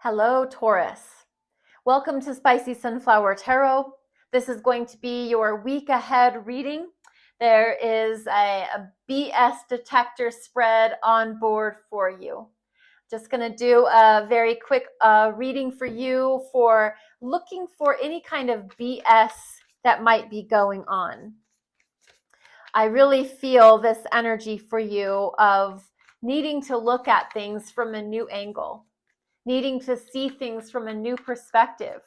Hello, Taurus. Welcome to Spicy Sunflower Tarot. This is going to be your week ahead reading. There is a BS detector spread on board for you. Just going to do a very quick reading for you for looking for any kind of BS that might be going on. I really feel this energy for you of needing to look at things from a new angle, needing to see things from a new perspective.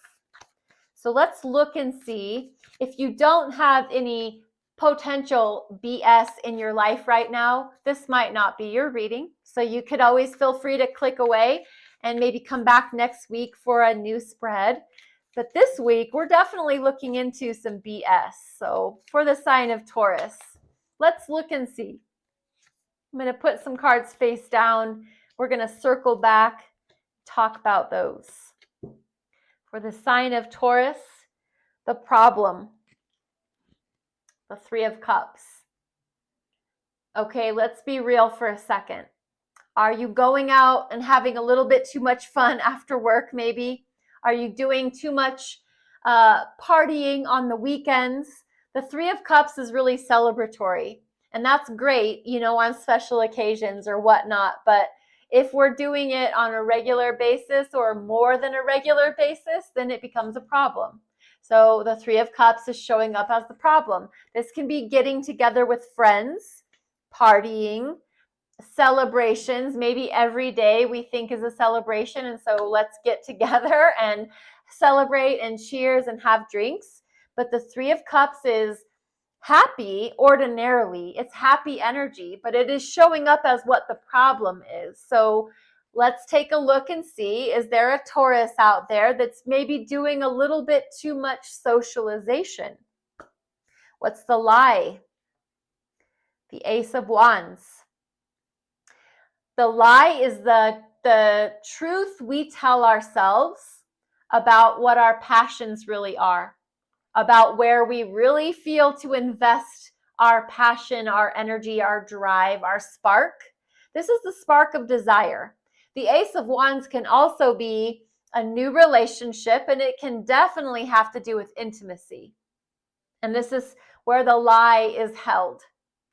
So let's look and see. If you don't have any potential BS in your life right now, this might not be your reading. So you could always feel free to click away and maybe come back next week for a new spread. But this week, we're definitely looking into some BS. So for the sign of Taurus, let's look and see. I'm going to put some cards face down. We're going to circle back, talk about those. For the sign of Taurus, the problem, the Three of Cups. Okay, let's be real for a second. Are you going out and having a little bit too much fun after work, maybe? Are you doing too much partying on the weekends? The Three of Cups is really celebratory, and that's great, on special occasions or whatnot, but if we're doing it on a regular basis or more than a regular basis, then it becomes a problem. So the Three of Cups is showing up as the problem. This can be getting together with friends, partying, celebrations. Maybe every day we think is a celebration, and so let's get together and celebrate and cheers and have drinks. But the Three of Cups is happy ordinarily. It's happy energy, but it is showing up as what the problem is. So let's take a look and see, is there a Taurus out there that's maybe doing a little bit too much socialization? What's the lie? The Ace of Wands. The lie is the truth we tell ourselves about what our passions really are, about where we really feel to invest our passion, our energy, our drive, our spark. This is the spark of desire. The Ace of Wands can also be a new relationship, and it can definitely have to do with intimacy. And this is where the lie is held,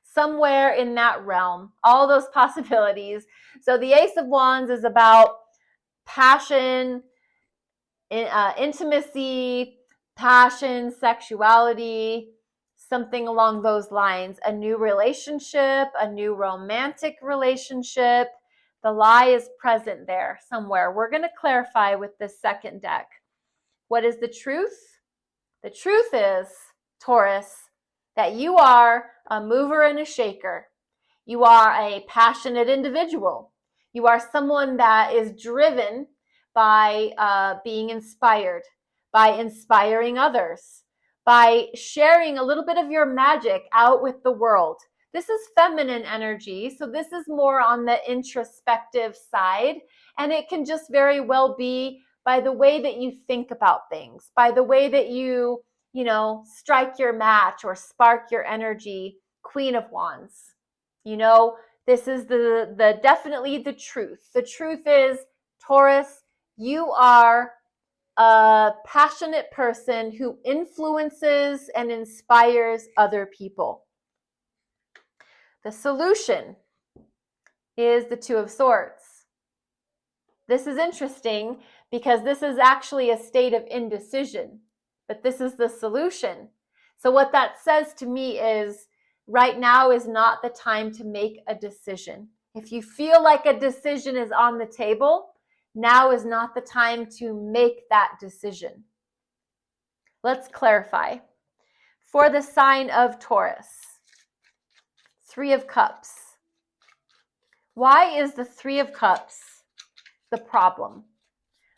somewhere in that realm, all those possibilities. So the Ace of Wands is about passion, intimacy, passion, sexuality, something along those lines. A new relationship, a new romantic relationship. The lie is present there somewhere. We're going to clarify with this second deck. What is the truth? The truth is, Taurus, that you are a mover and a shaker. You are a passionate individual. You are someone that is driven by being inspired, by inspiring others, by sharing a little bit of your magic out with the world. This is feminine energy, so this is more on the introspective side, and it can just very well be by the way that you think about things, by the way that you strike your match or spark your energy. Queen of Wands. This is the definitely the truth. The truth is, Taurus, you are a passionate person who influences and inspires other people. The solution is the Two of Swords. This is interesting because this is actually a state of indecision, but this is the solution. So what that says to me is, right now is not the time to make a decision. If you feel like a decision is on the table, now is not the time to make that decision. Let's clarify. For the sign of Taurus, Three of Cups. Why is the Three of Cups the problem?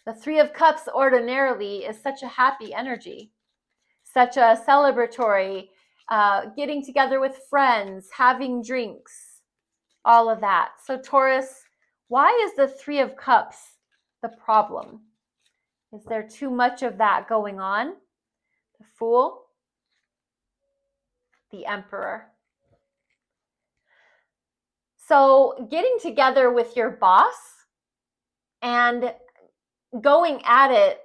The Three of Cups ordinarily is such a happy energy, such a celebratory, getting together with friends, having drinks, all of that. So Taurus, why is the Three of Cups the problem? Is there too much of that going on? The Fool, the Emperor. So getting together with your boss and going at it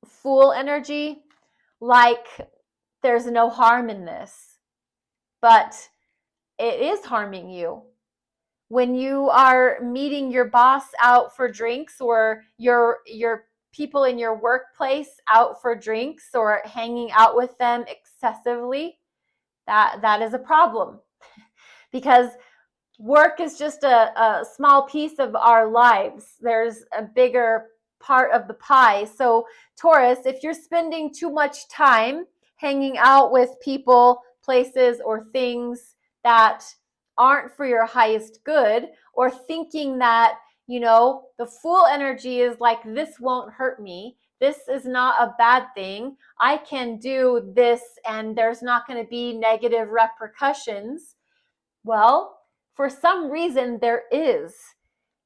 Fool energy, like there's no harm in this, but it is harming you. When you are meeting your boss out for drinks, or your people in your workplace out for drinks, or hanging out with them excessively, that is a problem, because work is just a small piece of our lives. There's a bigger part of the pie. So Taurus, if you're spending too much time hanging out with people, places, or things that aren't for your highest good, or thinking that, the Fool energy is like, this won't hurt me, this is not a bad thing, I can do this and there's not going to be negative repercussions. Well, for some reason there is.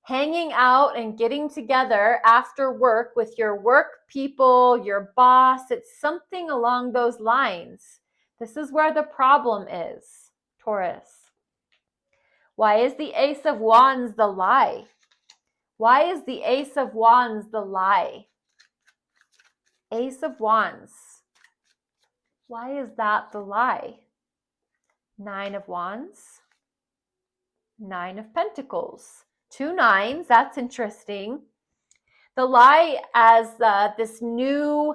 Hanging out and getting together after work with your work people, your boss, it's something along those lines. This is where the problem is, Taurus. Why is the Ace of Wands the lie? Why is the Ace of Wands the lie? Ace of Wands. Why is that the lie? Nine of Wands. Nine of Pentacles. 2 nines, that's interesting. The lie as this new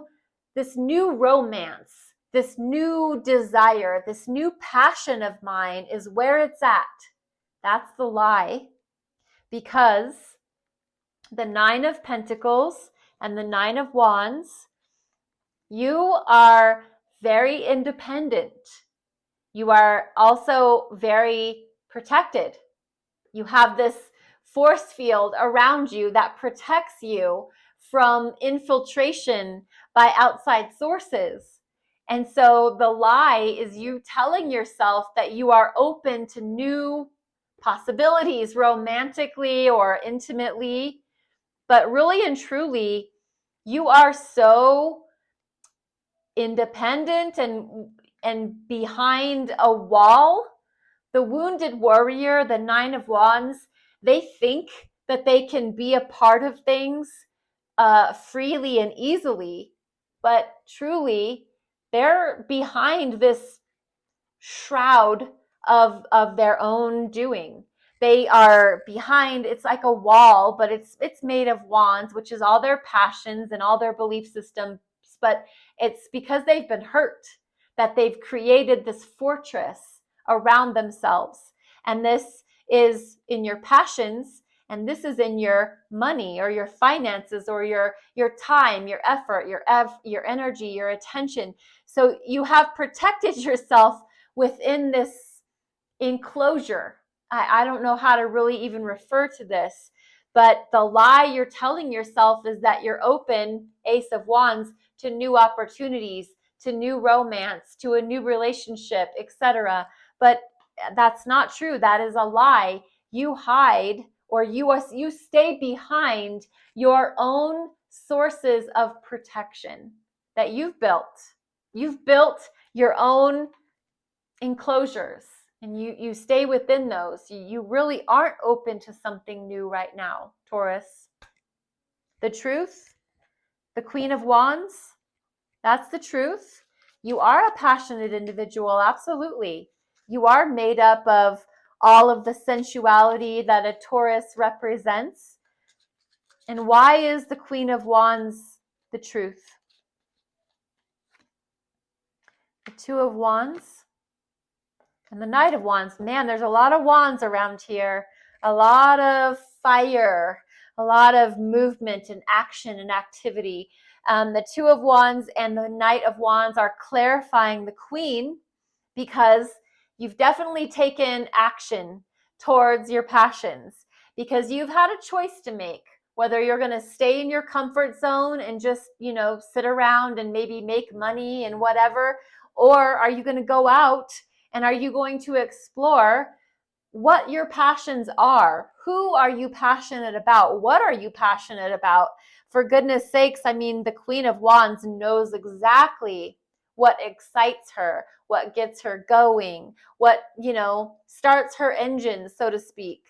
romance, this new desire, this new passion of mine is where it's at. That's the lie, because the 9 of Pentacles and the 9 of Wands, you are very independent. You are also very protected. You have this force field around you that protects you from infiltration by outside sources. And so the lie is you telling yourself that you are open to new possibilities, romantically or intimately, but really and truly, you are so independent and behind a wall. The wounded warrior, the 9 of Wands, they think that they can be a part of things freely and easily, but truly, they're behind this shroud of their own doing. They are behind, it's like a wall, but it's made of wands, which is all their passions and all their belief systems, but it's because they've been hurt that they've created this fortress around themselves. And this is in your passions, and this is in your money or your finances or your time, your effort, your energy, your attention. So you have protected yourself within this enclosure. I don't know how to really even refer to this, but the lie you're telling yourself is that you're open, Ace of Wands, to new opportunities, to new romance, to a new relationship, etc. But that's not true. That is a lie. You hide, or you stay behind your own sources of protection that you've built. You've built your own enclosures, and you stay within those. You really aren't open to something new right now, Taurus. The truth, the Queen of Wands, that's the truth. You are a passionate individual, absolutely. You are made up of all of the sensuality that a Taurus represents. And why is the Queen of Wands the truth? The Two of Wands and the Knight of Wands. Man, there's a lot of wands around here. A lot of fire, a lot of movement and action and activity. The Two of Wands and the Knight of Wands are clarifying the Queen, because you've definitely taken action towards your passions, because you've had a choice to make, whether you're going to stay in your comfort zone and just, sit around and maybe make money and whatever, or are you going to go out and are you going to explore what your passions are? Who are you passionate about? What are you passionate about? For goodness sakes, the Queen of Wands knows exactly what excites her, what gets her going, what, starts her engine, so to speak.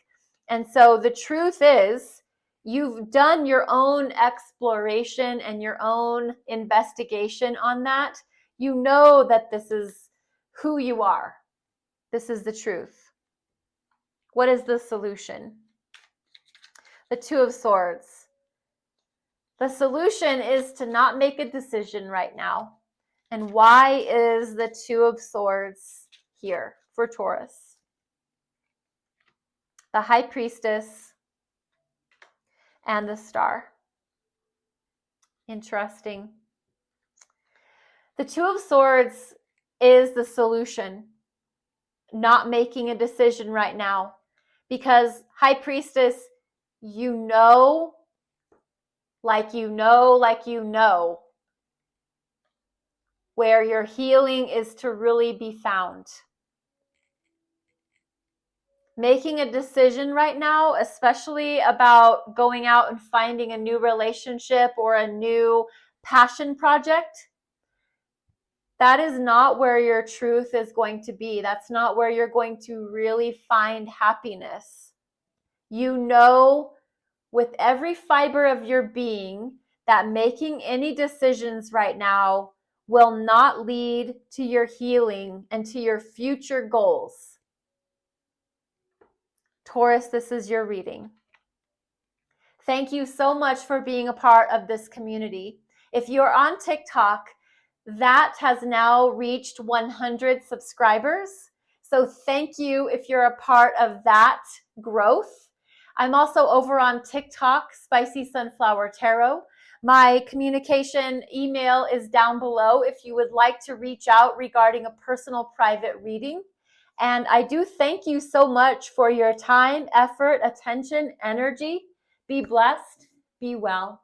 And so the truth is, You've done your own exploration and your own investigation on that. You know that this is who you are. This is the truth. What is the solution? The Two of Swords. The solution is to not make a decision right now. And why is the Two of Swords here for Taurus? The High Priestess and the Star. Interesting. The Two of Swords is the solution. Not making a decision right now. Because High Priestess, you know, like you know, where your healing is to really be found. Making a decision right now, especially about going out and finding a new relationship or a new passion project, that is not where your truth is going to be. That's not where you're going to really find happiness. You know with every fiber of your being that making any decisions right now will not lead to your healing and to your future goals. Taurus, this is your reading. Thank you so much for being a part of this community. If you're on TikTok, that has now reached 100 subscribers. So thank you if you're a part of that growth. I'm also over on TikTok, Spicy Sunflower Tarot. My communication email is down below if you would like to reach out regarding a personal private reading. And I do thank you so much for your time, effort, attention, energy. Be blessed, be well.